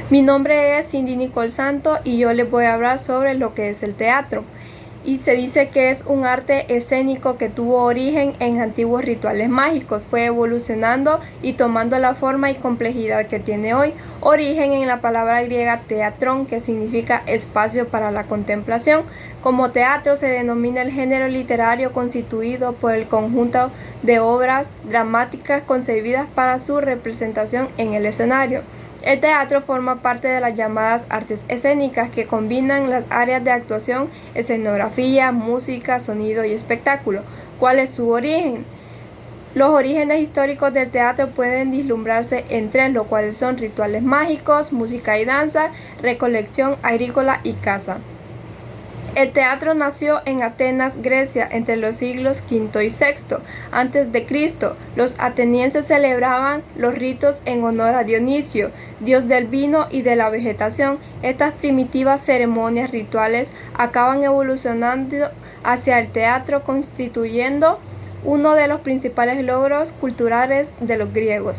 Mi nombre es Cindy Nicole Santo y yo les voy a hablar sobre lo que es el teatro. Y se dice que es un arte escénico que tuvo origen en antiguos rituales mágicos, fue evolucionando y tomando la forma y complejidad que tiene hoy. Origen en la palabra griega teatrón, que significa espacio para la contemplación. Como teatro se denomina el género literario constituido por el conjunto de obras dramáticas concebidas para su representación en el escenario. El teatro forma parte de las llamadas artes escénicas, que combinan las áreas de actuación, escenografía, música, sonido y espectáculo. ¿Cuál es su origen? Los orígenes históricos del teatro pueden vislumbrarse en tres, los cuales son rituales mágicos, música y danza, recolección agrícola y caza. El teatro nació en Atenas, Grecia, entre los siglos V y VI antes de Cristo. Los atenienses celebraban los ritos en honor a Dionisio, dios del vino y de la vegetación. Estas primitivas ceremonias rituales acaban evolucionando hacia el teatro, constituyendo uno de los principales logros culturales de los griegos.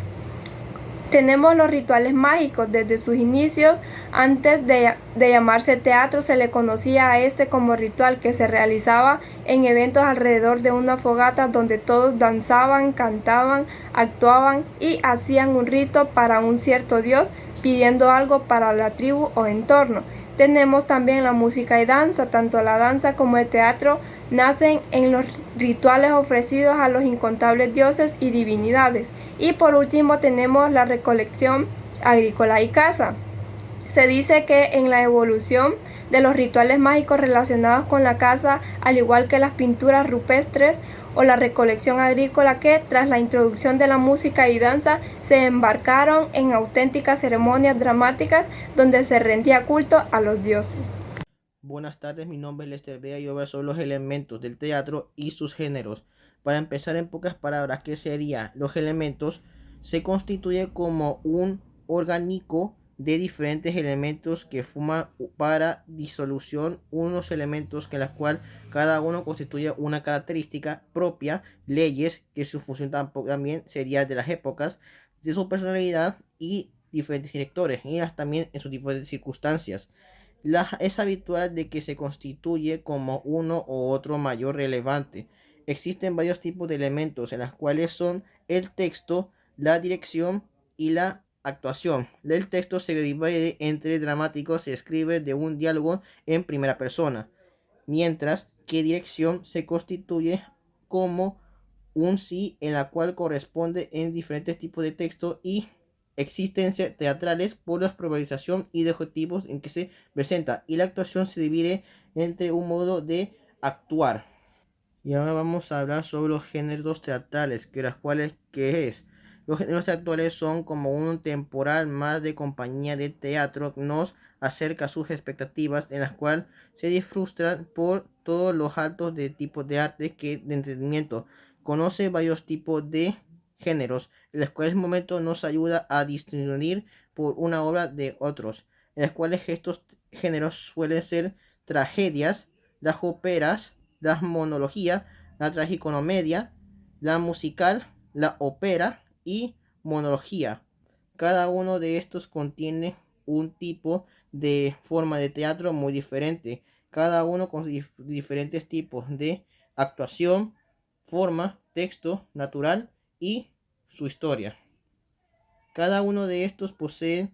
Tenemos los rituales mágicos. Desde sus inicios, antes de llamarse teatro, se le conocía a este como ritual, que se realizaba en eventos alrededor de una fogata donde todos danzaban, cantaban, actuaban y hacían un rito para un cierto dios, pidiendo algo para la tribu o entorno. Tenemos también la música y danza. Tanto la danza como el teatro nacen en los rituales ofrecidos a los incontables dioses y divinidades. Y por último tenemos la recolección agrícola y caza. Se dice que en la evolución de los rituales mágicos relacionados con la caza, al igual que las pinturas rupestres o la recolección agrícola, que tras la introducción de la música y danza se embarcaron en auténticas ceremonias dramáticas donde se rendía culto a los dioses. Buenas tardes, mi nombre es Lester Bea y yo voy a hablar sobre los elementos del teatro y sus géneros. Para empezar, en pocas palabras, ¿qué serían los elementos? Se constituye como un orgánico de diferentes elementos que forman para disolución unos elementos que las cuales cada uno constituye una característica propia, leyes que su función también sería de las épocas, de su personalidad y diferentes directores y también en sus diferentes circunstancias. Es habitual de que se constituye como uno u otro mayor relevante. Existen varios tipos de elementos en las cuales son el texto, la dirección y la actuación. El texto se divide entre dramático, se escribe de un diálogo en primera persona, mientras que dirección se constituye como un sí en la cual corresponde en diferentes tipos de texto y existencia teatrales por la probabilización y de objetivos en que se presenta, y la actuación se divide entre un modo de actuar. Y ahora vamos a hablar sobre los géneros teatrales, que las cuales ¿qué es? Los géneros teatrales son como un temporal más de compañía de teatro, nos acerca a sus expectativas, en las cuales se disfrutan por todos los altos de tipos de arte que de entretenimiento. Conoce varios tipos de géneros, en los cuales el momento nos ayuda a distinguir por una obra de otros, en las cuales estos géneros suelen ser tragedias, las óperas, la monología, la tragicomedia, la musical, la ópera y monología. Cada uno de estos contiene un tipo de forma de teatro muy diferente, cada uno con diferentes tipos de actuación, forma, texto natural y su historia. Cada uno de estos posee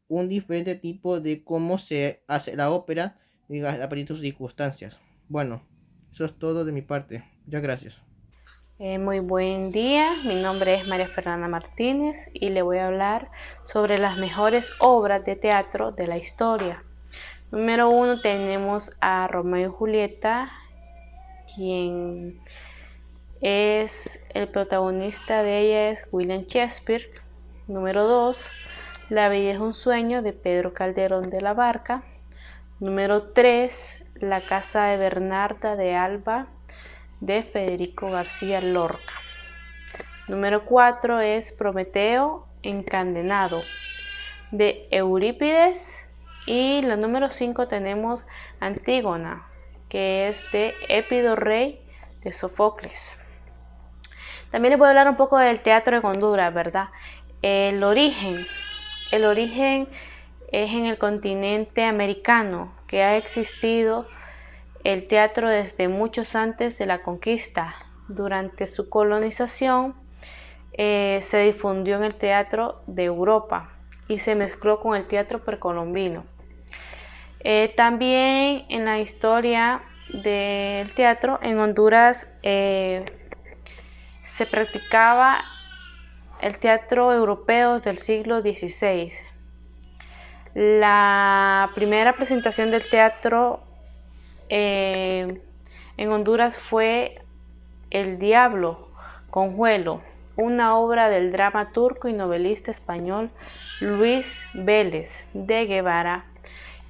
un diferente tipo de cómo se hace la ópera a partir de sus circunstancias. Bueno, eso es todo de mi parte. Muchas gracias. Muy buen día, mi nombre es María Fernanda Martínez y le voy a hablar sobre las mejores obras de teatro de la historia. Número 1 tenemos a Romeo y Julieta, quien es el protagonista de ella es William Shakespeare. Número 2, La Bella es un sueño de Pedro Calderón de la Barca. Número 3, La casa de Bernarda de Alba de Federico García Lorca. Número 4 es Prometeo encadenado de Eurípides. Y la número 5 tenemos Antígona, que es de Épido Rey de Sofocles. También les voy a hablar un poco del teatro en Honduras, ¿verdad? El origen es en el continente americano, que ha existido el teatro desde muchos antes de la conquista. Durante su colonización se difundió en el teatro de Europa y se mezcló con el teatro precolombino. También en la historia del teatro en Honduras se practicaba el teatro europeo del siglo XVI. La primera presentación del teatro en Honduras fue El Diablo Conjuelo, una obra del dramaturgo y novelista español Luis Vélez de Guevara.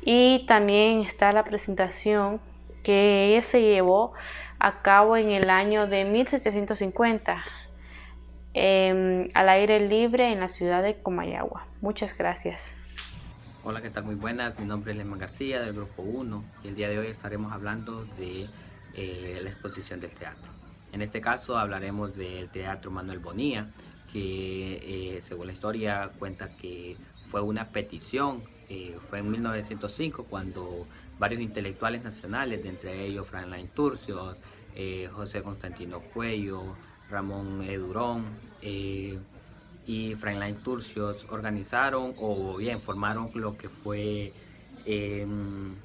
Y también está la presentación que ella se llevó a cabo en el año de 1750 al aire libre en la ciudad de Comayagua. Muchas gracias. Hola, ¿qué tal? Muy buenas, mi nombre es Lema García del Grupo 1 y el día de hoy estaremos hablando de la exposición del teatro. En este caso hablaremos del Teatro Manuel Bonilla, que según la historia cuenta que fue una petición. Fue en 1905 cuando varios intelectuales nacionales, de entre ellos Froilán Turcios, José Constantino Cuello, Ramón Edurón y Froilán Turcios organizaron o bien formaron lo que fue un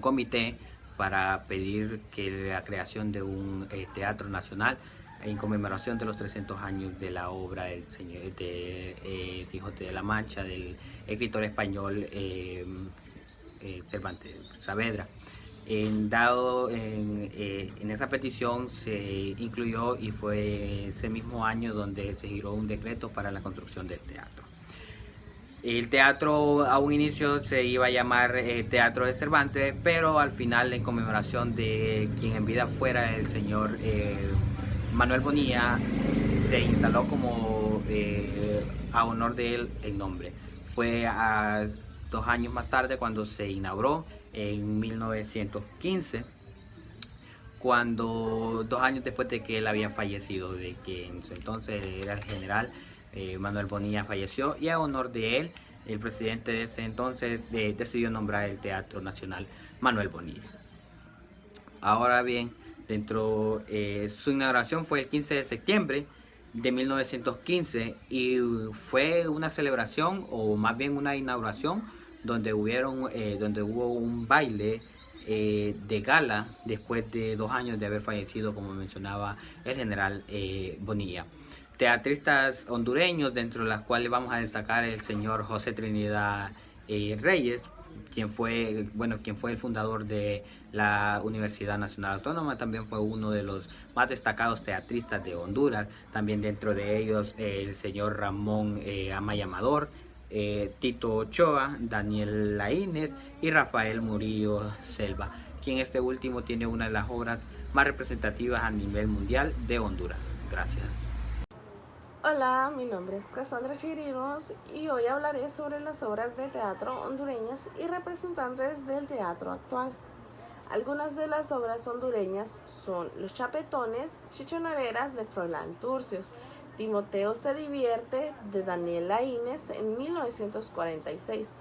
comité para pedir que la creación de un teatro nacional en conmemoración de los 300 años de la obra del señor Quijote de la Mancha del escritor español Cervantes Saavedra. En esa petición se incluyó y fue ese mismo año donde se giró un decreto para la construcción del teatro. El teatro a un inicio se iba a llamar Teatro de Cervantes, pero al final, en conmemoración de quien en vida fuera el señor Manuel Bonilla, se instaló como a honor de él el nombre. Fue 2 años más tarde cuando se inauguró en 1915, cuando 2 años después de que él había fallecido, de que en su entonces era el general Manuel Bonilla falleció, y a honor de él el presidente de ese entonces decidió nombrar el Teatro Nacional Manuel Bonilla. Ahora bien, su inauguración fue el 15 de septiembre de 1915 y fue una celebración, o más bien una inauguración, donde hubo un baile de gala después de 2 años de haber fallecido, como mencionaba el general Bonilla. Teatristas hondureños, dentro de las cuales vamos a destacar el señor José Trinidad Reyes, quien fue el fundador de la Universidad Nacional Autónoma. También fue uno de los más destacados teatristas de Honduras. También dentro de ellos el señor Ramón Amaya Amador, Tito Ochoa, Daniel Laínez y Rafael Murillo Selva, quien este último tiene una de las obras más representativas a nivel mundial de Honduras. Gracias. Hola, mi nombre es Cassandra Chirinos y hoy hablaré sobre las obras de teatro hondureñas y representantes del teatro actual. Algunas de las obras hondureñas son Los Chapetones, Chichoneras de Froilán Turcios, Timoteo se divierte de Daniel Laínez en 1946,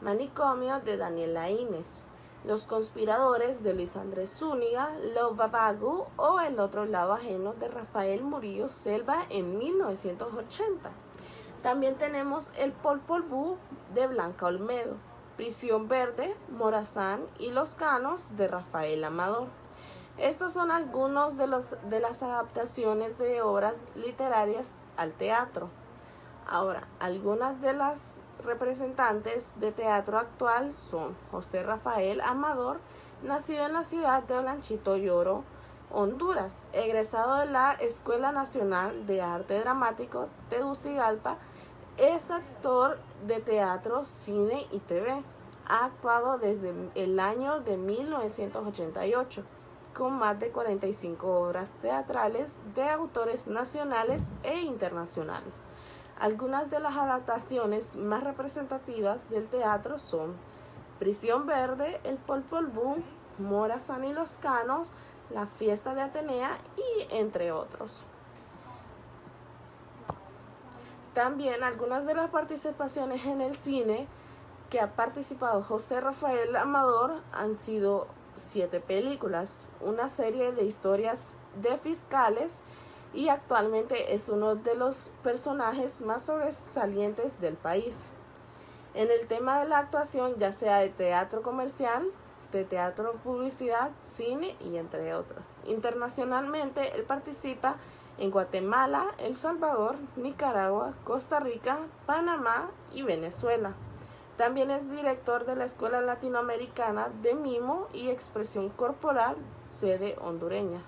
Manicomio de Daniel Laínez, Los conspiradores de Luis Andrés Zúñiga, Lo Babagu o El otro lado ajeno de Rafael Murillo Selva en 1980. También tenemos El Popol Vuh de Blanca Olmedo, Prisión Verde, Morazán y Los Canos de Rafael Amador. Estos son algunos de las adaptaciones de obras literarias al teatro. Ahora, algunas de las representantes de teatro actual son José Rafael Amador, nacido en la ciudad de Olanchito Lloro, Honduras, egresado de la Escuela Nacional de Arte Dramático Tegucigalpa. Es actor de teatro, cine y TV. Ha actuado desde el año de 1988 con más de 45 obras teatrales de autores nacionales e internacionales. Algunas de las adaptaciones más representativas del teatro son Prisión Verde, El Popol Vuh, Morazán y Los Canos, La Fiesta de Atenea y entre otros. También algunas de las participaciones en el cine que ha participado José Rafael Amador han sido 7 películas, una serie de historias de fiscales y actualmente es uno de los personajes más sobresalientes del país. En el tema de la actuación, ya sea de teatro comercial, de teatro publicidad, cine y entre otros. Internacionalmente, él participa en Guatemala, El Salvador, Nicaragua, Costa Rica, Panamá y Venezuela. También es director de la Escuela Latinoamericana de Mimo y Expresión Corporal, sede hondureña.